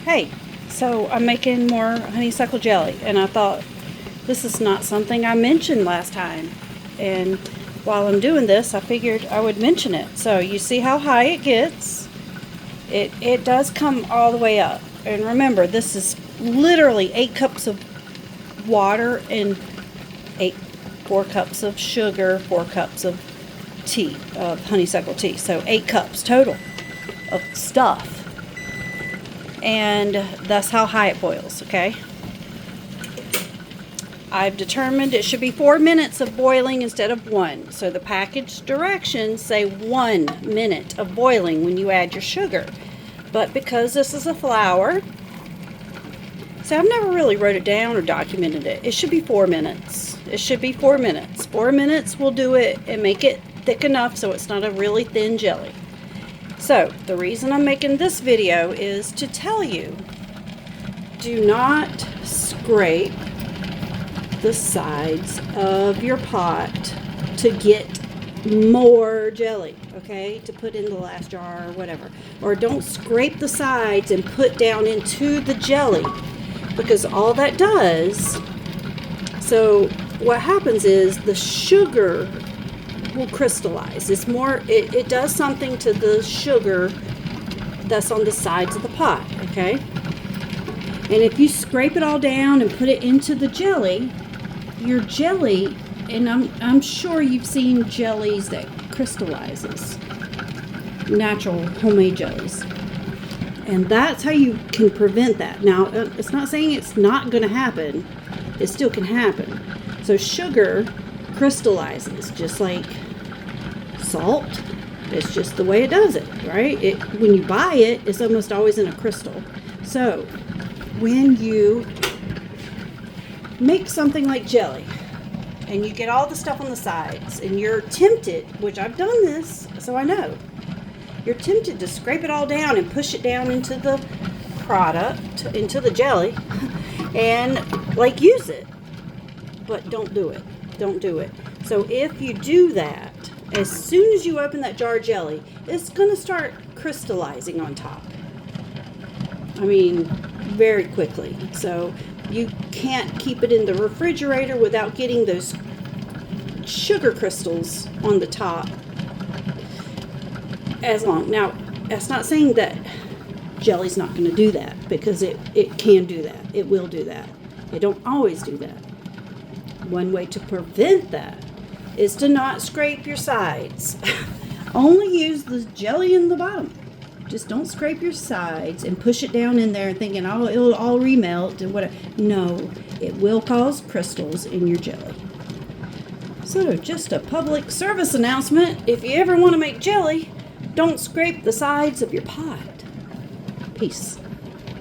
Hey, so I'm making more honeysuckle jelly, and I thought this is not something I mentioned last time. And while I'm doing this, I figured I would mention it. So you see how high it gets. It does come all the way up. And remember, this is literally 8 cups of water and 4 cups of sugar, 4 cups of tea, of honeysuckle tea. So 8 cups total of stuff. And that's how high it boils, okay? I've determined it should be 4 minutes of boiling instead of 1. So the package directions say 1 minute of boiling when you add your sugar. But because this is a flour, so I've never really wrote it down or documented it. It should be 4 minutes. It should be 4 minutes. 4 minutes will do it and make it thick enough so it's not a really thin jelly. So the reason I'm making this video is to tell you, do not scrape the sides of your pot to get more jelly, okay, to put in the last jar or whatever. Or don't scrape the sides and put down into the jelly, because all that does, so what happens is the sugar will crystallize. It's more, it does something to the sugar that's on the sides of the pot, okay? And if you scrape it all down and put it into the jelly, your jelly, and I'm sure you've seen jellies that crystallizes, natural homemade jellies. And that's how you can prevent that. Now, it's not saying it's not going to happen. It still can happen. So sugar crystallizes just like salt. It's just the way it does it, right? When you buy it, it's almost always in a crystal. So when you make something like jelly and you get all the stuff on the sides and you're tempted, which I've done this, so I know, you're tempted to scrape it all down and push it down into the product, into the jelly, and like use it. But don't do it. Don't do it. So if you do that, as soon as you open that jar of jelly, it's going to start crystallizing on top. I mean, very quickly. So you can't keep it in the refrigerator without getting those sugar crystals on the top as long. Now, that's not saying that jelly's not going to do that, because it can do that. It will do that. It don't always do that. One way to prevent that is to not scrape your sides. Only use the jelly in the bottom. Just don't scrape your sides and push it down in there thinking, oh, it'll all remelt and whatever. No, it will cause crystals in your jelly. So just a public service announcement. If you ever want to make jelly, don't scrape the sides of your pot. Peace.